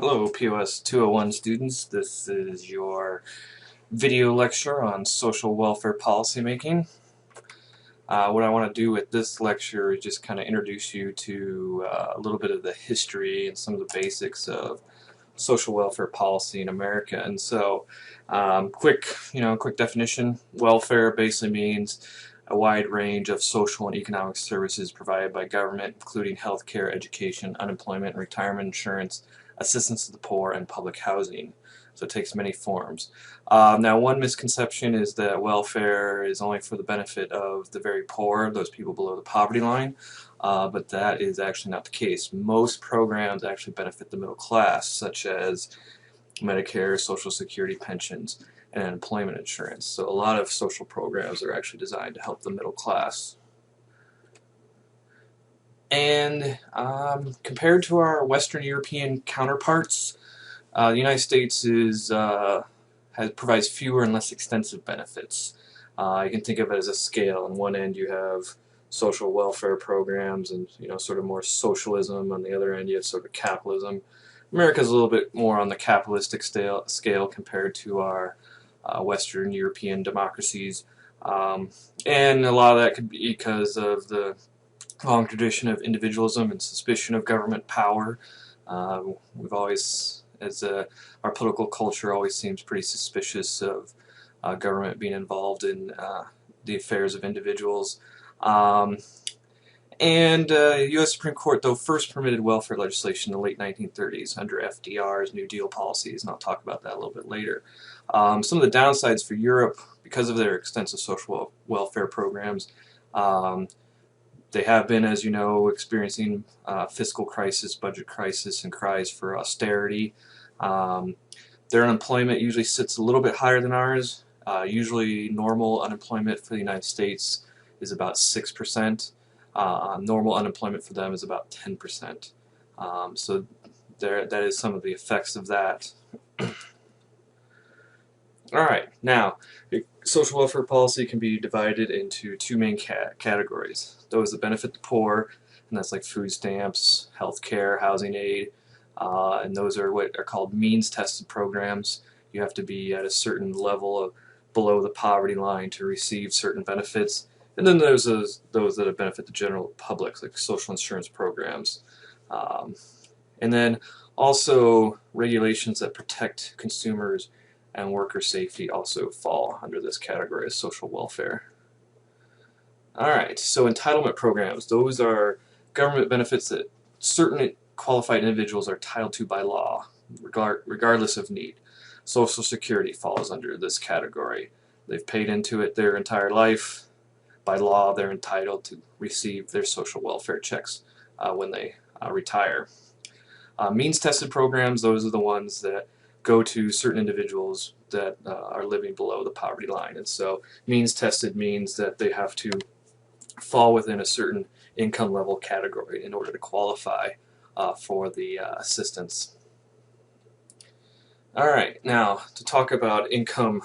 Hello, POS 201 students. This is your video lecture on social welfare policymaking. What I want to do with this lecture is just kind of introduce you to a little bit of the history and some of the basics of social welfare policy in America. And so, quick definition: welfare basically means a wide range of social and economic services provided by government, including health care, education, unemployment, retirement insurance, assistance to the poor, and public housing. So it takes many forms. Now, one misconception is that welfare is only for the benefit of the very poor, those people below the poverty line, but that is actually not the case. Most programs actually benefit the middle class, such as Medicare, Social Security, pensions, and employment insurance. So a lot of social programs are actually designed to help the middle class. And compared to our Western European counterparts, the United States provides fewer and less extensive benefits. You can think of it as a scale. On one end you have social welfare programs and sort of more socialism. On the other end you have sort of capitalism. America's a little bit more on the capitalistic scale compared to our Western European democracies. And a lot of that could be because of the long tradition of individualism and suspicion of government power. We've always, our political culture always seems pretty suspicious of government being involved in the affairs of individuals. U.S. Supreme Court, though, first permitted welfare legislation in the late 1930s under FDR's New Deal policies, and I'll talk about that a little bit later. Some of the downsides for Europe, because of their extensive social welfare programs, they have been, as you know, experiencing fiscal crisis, budget crisis, and cries for austerity. Their unemployment usually sits a little bit higher than ours. Usually normal unemployment for the United States is about 6%. Normal unemployment for them is about 10%. So that is some of the effects of that. Alright, now, social welfare policy can be divided into two main categories. Those that benefit the poor, and that's like food stamps, health care, housing aid, and those are what are called means-tested programs. You have to be at a certain level of below the poverty line to receive certain benefits. And then there's those that benefit the general public, like social insurance programs. And then also regulations that protect consumers and worker safety also fall under this category of social welfare. Alright, so entitlement programs. Those are government benefits that certain qualified individuals are entitled to by law, regardless of need. Social Security falls under this category. They've paid into it their entire life. By law, they're entitled to receive their social welfare checks when they retire. Means-tested programs, those are the ones that go to certain individuals that are living below the poverty line. And so means-tested means that they have to fall within a certain income level category in order to qualify for the assistance. Alright, now to talk about income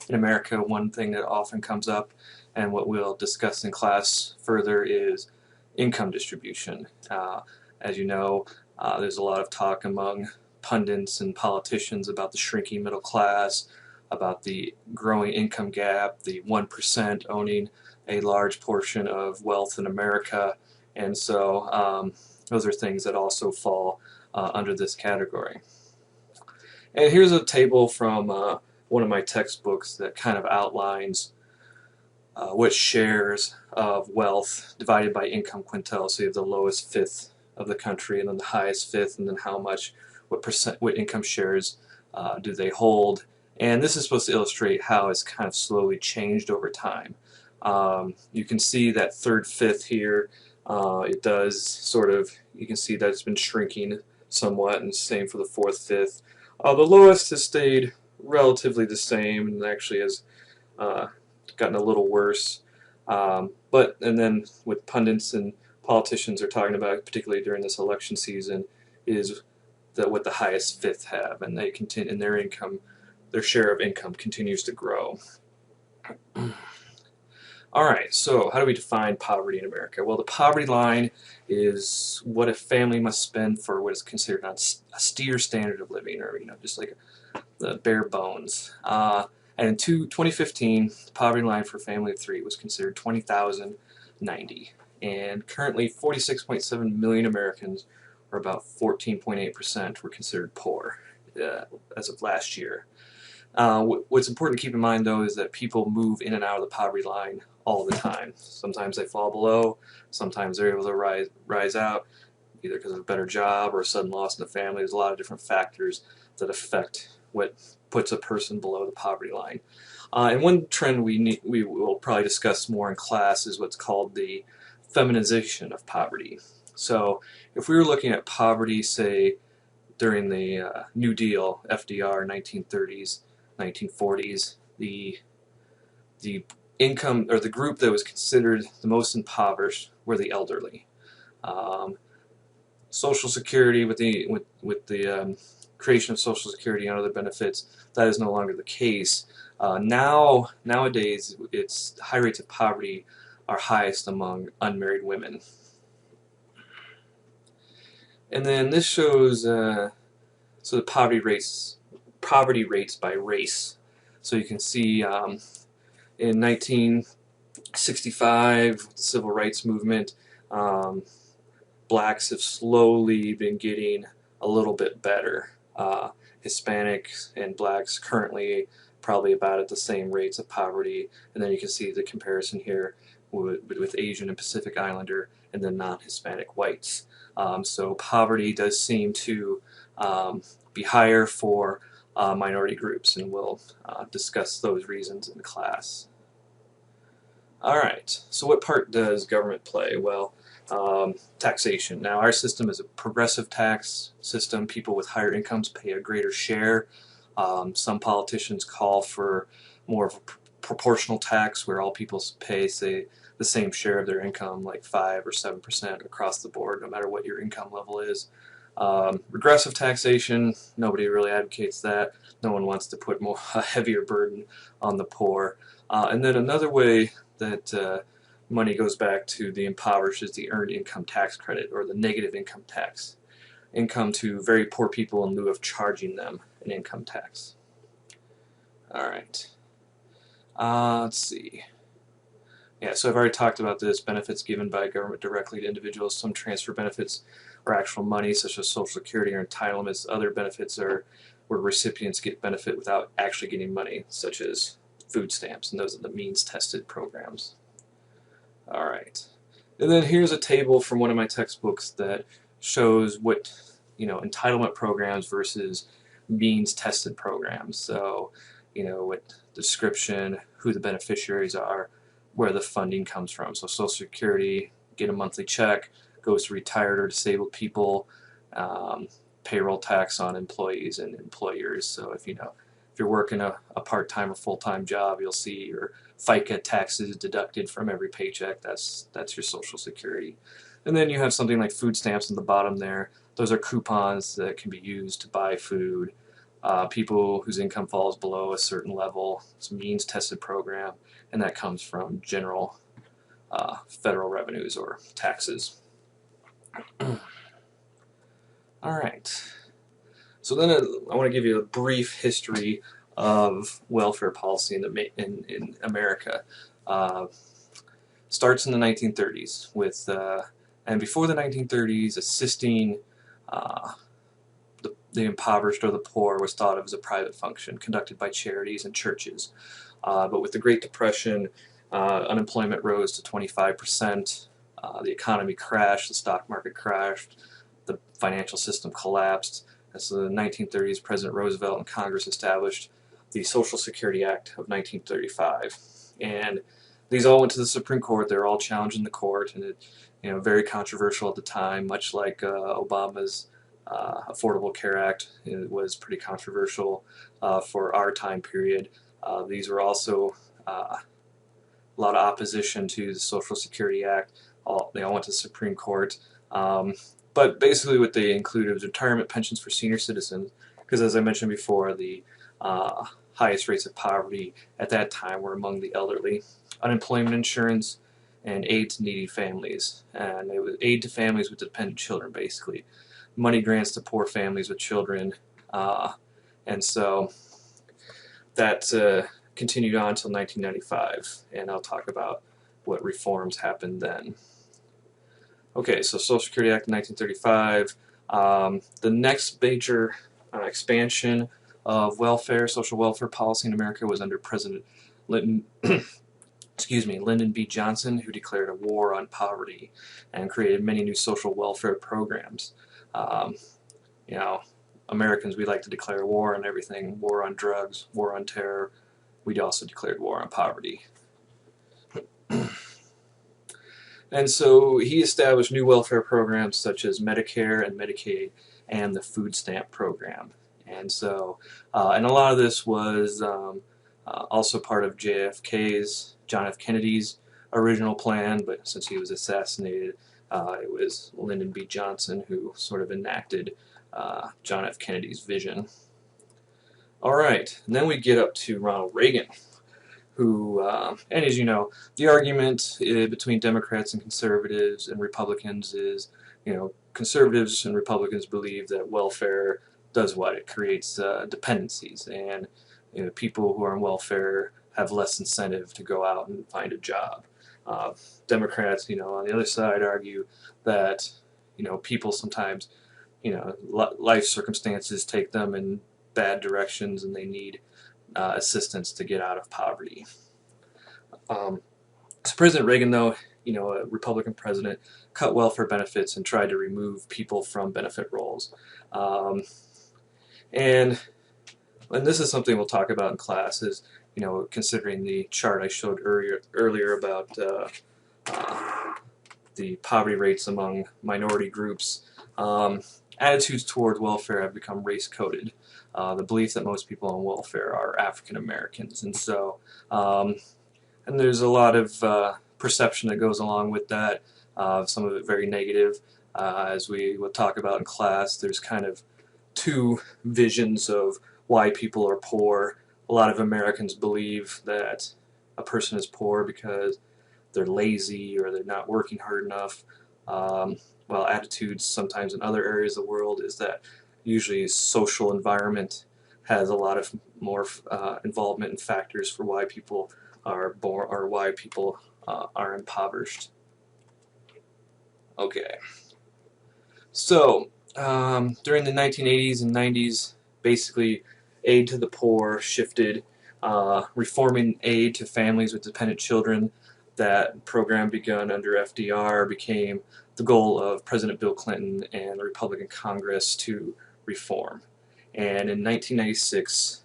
in America, one thing that often comes up and what we'll discuss in class further is income distribution. As you know, there's a lot of talk among pundits and politicians about the shrinking middle class, about the growing income gap, the 1% owning a large portion of wealth in America, and so those are things that also fall under this category. And here's a table from one of my textbooks that kind of outlines what shares of wealth divided by income quintile. So you have the lowest fifth of the country, and then the highest fifth, and then how much, what income shares do they hold. And this is supposed to illustrate how it's kind of slowly changed over time. You can see that third fifth here, it does sort of, you can see that it's been shrinking somewhat, and same for the fourth fifth. The lowest has stayed relatively the same and actually has gotten a little worse. And then what pundits and politicians are talking about, particularly during this election season, is that what the highest fifth have, and they continue, and their share of income continues to grow. Alright, so how do we define poverty in America? Well, the poverty line is what a family must spend for what is considered a austere standard of living, or just like the bare bones. And in 2015, the poverty line for a family of three was considered 20,090. And currently, 46.7 million Americans, or about 14.8%, were considered poor as of last year. What's important to keep in mind, though, is that people move in and out of the poverty line all the time. Sometimes they fall below, sometimes they're able to rise out, either because of a better job or a sudden loss in the family. There's a lot of different factors that affect what puts a person below the poverty line. And one trend we will probably discuss more in class is what's called the feminization of poverty. So if we were looking at poverty, say, during the New Deal, FDR, 1930s, 1940s, the income, or the group that was considered the most impoverished, were the elderly. Social Security, with the creation of Social Security and other benefits, that is no longer the case. Nowadays, high rates of poverty are highest among unmarried women. And then this shows so the poverty rates by race. So you can see in 1965, with the Civil Rights Movement, blacks have slowly been getting a little bit better. Hispanics and blacks currently probably about at the same rates of poverty, and then you can see the comparison here with Asian and Pacific Islander and then non-Hispanic whites. So poverty does seem to be higher for minority groups, and we'll discuss those reasons in class. Alright, so what part does government play? Well, taxation. Now, our system is a progressive tax system. People with higher incomes pay a greater share. Some politicians call for more of a proportional tax where all people pay, say, the same share of their income, like 5 or 7% across the board, no matter what your income level is. Regressive taxation, nobody really advocates that. No one wants to put a heavier burden on the poor. And then another way that money goes back to the impoverished is the earned income tax credit, or the negative income tax. Income to very poor people in lieu of charging them an income tax. Alright. Let's see. Yeah, so I've already talked about this. Benefits given by government directly to individuals. Some transfer benefits are actual money, such as Social Security or entitlements. Other benefits are where recipients get benefit without actually getting money, such as food stamps, and those are the means-tested programs. Alright. And then here's a table from one of my textbooks that shows what, entitlement programs versus means-tested programs. So, what description, who the beneficiaries are, where the funding comes from. So Social Security, get a monthly check, goes to retired or disabled people, payroll tax on employees and employers. So if you're working a part-time or full-time job, you'll see your FICA taxes deducted from every paycheck. That's your Social Security. And then you have something like food stamps on the bottom there. Those are coupons that can be used to buy food. People whose income falls below a certain level. It's a means-tested program, and that comes from general federal revenues or taxes. Alright, so then I want to give you a brief history of welfare policy in America. Starts in the 1930s with, and before the 1930s, assisting the impoverished or the poor was thought of as a private function conducted by charities and churches. But with the Great Depression, unemployment rose to 25%, the economy crashed, the stock market crashed, the financial system collapsed, and so in the 1930s, President Roosevelt and Congress established the Social Security Act of 1935. And these all went to the Supreme Court. They were all challenged in the court, and it, very controversial at the time, much like Obama's Affordable Care Act. It was pretty controversial for our time period. These were also a lot of opposition to the Social Security Act. They all went to the Supreme Court. But basically what they included was retirement pensions for senior citizens, because as I mentioned before, the highest rates of poverty at that time were among the elderly. unemployment insurance, and aid to needy families. And it was aid to families with dependent children, basically. Money grants to poor families with children. And so that continued on until 1995, and I'll talk about what reforms happened then. Okay, so Social Security Act of 1935. The next major expansion of social welfare policy in America was under President Lyndon, Lyndon B. Johnson, who declared a war on poverty and created many new social welfare programs. You know, Americans, we like to declare war on everything: war on drugs, war on terror. We also declared war on poverty. And so he established new welfare programs such as Medicare and Medicaid and the food stamp program. And so, and a lot of this was also part of John F. Kennedy's original plan, but since he was assassinated, it was Lyndon B. Johnson who sort of enacted John F. Kennedy's vision. All right, and then we get up to Ronald Reagan, who, and as you know, the argument between Democrats and conservatives and Republicans is, conservatives and Republicans believe that welfare does what? It creates dependencies, and people who are on welfare have less incentive to go out and find a job. Democrats, on the other side, argue that, people sometimes, life circumstances take them in bad directions and they need assistance to get out of poverty. So President Reagan, though, a Republican president, cut welfare benefits and tried to remove people from benefit rolls. And this is something we'll talk about in class, is, considering the chart I showed earlier about the poverty rates among minority groups. Attitudes toward welfare have become race-coded. The belief that most people on welfare are African Americans, and so and there's a lot of perception that goes along with that. Some of it very negative, as we will talk about in class. There's kind of two visions of why people are poor. A lot of Americans believe that a person is poor because they're lazy or they're not working hard enough. While attitudes sometimes in other areas of the world is that usually social environment has a lot of more involvement in factors for why people are born or why people are impoverished. Okay, so during the 1980s and 90s, basically aid to the poor shifted, reforming aid to families with dependent children. That program begun under FDR became the goal of President Bill Clinton and the Republican Congress to reform. And in 1996,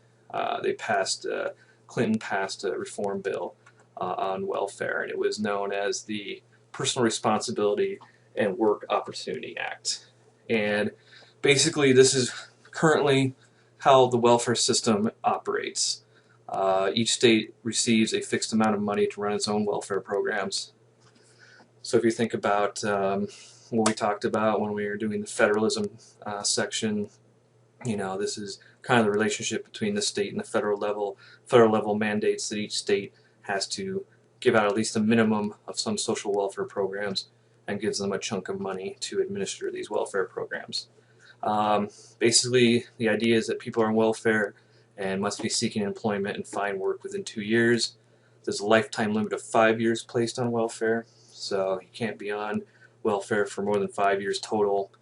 Clinton passed a reform bill on welfare, and it was known as the Personal Responsibility and Work Opportunity Act. And basically, this is currently how the welfare system operates. Each state receives a fixed amount of money to run its own welfare programs. So if you think about what we talked about when we were doing the federalism section, this is kind of the relationship between the state and the federal level. Federal level mandates that each state has to give out at least a minimum of some social welfare programs and gives them a chunk of money to administer these welfare programs. Basically, the idea is that people are on welfare and must be seeking employment and find work within 2 years. There's a lifetime limit of 5 years placed on welfare, so you can't be on welfare for more than 5 years total,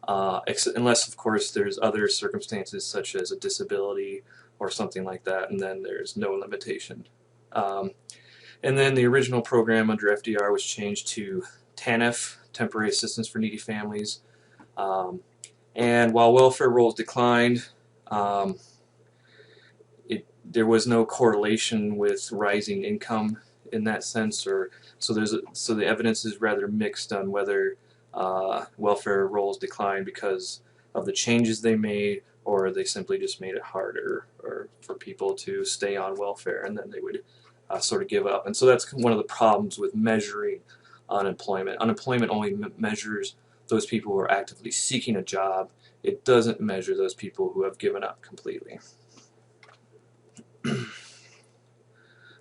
unless, of course, there's other circumstances such as a disability or something like that, and then there's no limitation. And then the original program under FDR was changed to TANF, Temporary Assistance for Needy Families. And while welfare rolls declined, there was no correlation with rising income in that sense, so the evidence is rather mixed on whether welfare rolls declined because of the changes they made, or they simply just made it harder for people to stay on welfare, and then they would sort of give up. And so that's one of the problems with measuring unemployment. Unemployment only measures those people who are actively seeking a job. It doesn't measure those people who have given up completely.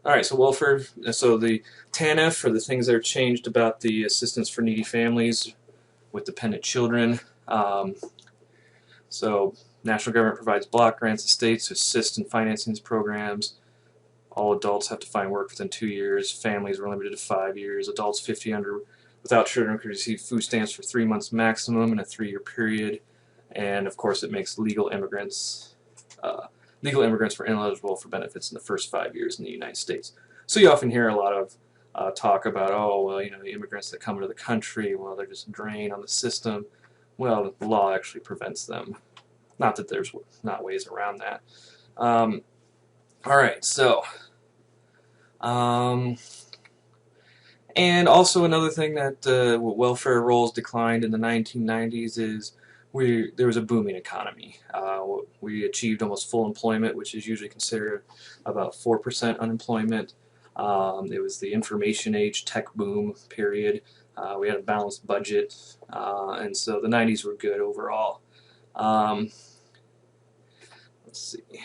All right, so welfare, so the TANF are the things that are changed about the assistance for needy families with dependent children. So national government provides block grants to states to assist in financing these programs. All adults have to find work within 2 years. Families are limited to 5 years. Adults 50 under without children could receive food stamps for 3 months maximum in a 3-year period. And of course, it makes legal immigrants were ineligible for benefits in the first 5 years in the United States. So you often hear a lot of talk about, oh, well, you know, the immigrants that come into the country, well, they're just a drain on the system. Well, the law actually prevents them. Not that there's not ways around that. All right, so, and also another thing that welfare rolls declined in the 1990s is there was a booming economy. We achieved almost full employment, which is usually considered about 4% unemployment. It was the information age, tech boom period. We had a balanced budget, and so the 90s were good overall. Let's see.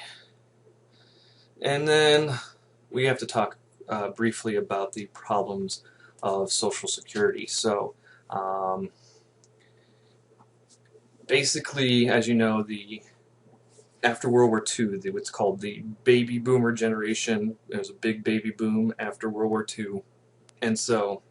And then we have to talk briefly about the problems of Social Security. So basically, as you know, after World War II, what's called the baby boomer generation, there was a big baby boom after World War II. And so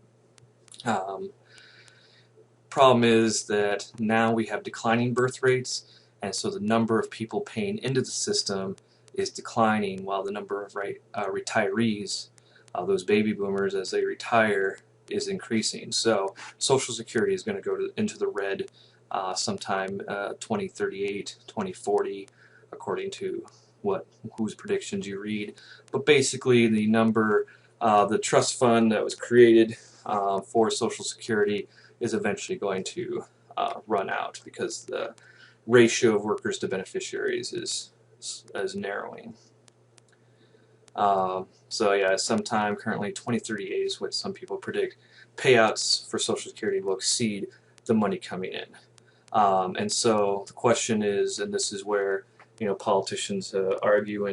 problem is that now we have declining birth rates, and so the number of people paying into the system is declining while the number of retirees, those baby boomers, as they retire, is increasing. So Social Security is going to go into the red sometime 2038, 2040, according to whose predictions you read. But basically, the number, the trust fund that was created for Social Security is eventually going to run out because the ratio of workers to beneficiaries is narrowing. So yeah, sometime currently 2038 is what some people predict. Payouts for Social Security will exceed the money coming in. And so the question is, and this is where politicians argue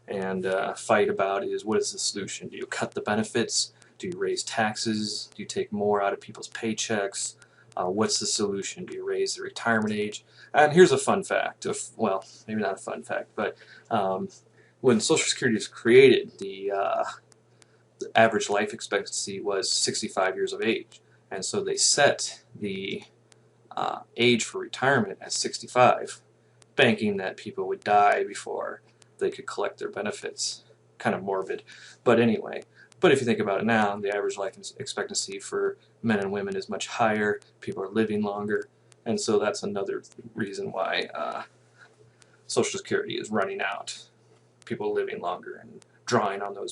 and fight about, is what is the solution? Do you cut the benefits? Do you raise taxes? Do you take more out of people's paychecks? What's the solution? Do you raise the retirement age? And here's a fun fact. Well, maybe not a fun fact, but when Social Security was created, the average life expectancy was 65 years of age. And so they set the age for retirement at 65, banking that people would die before they could collect their benefits. Kind of morbid. But anyway, but if you think about it now, the average life expectancy for men and women is much higher. People are living longer. And so that's another reason why Social Security is running out. People living longer and drawing on those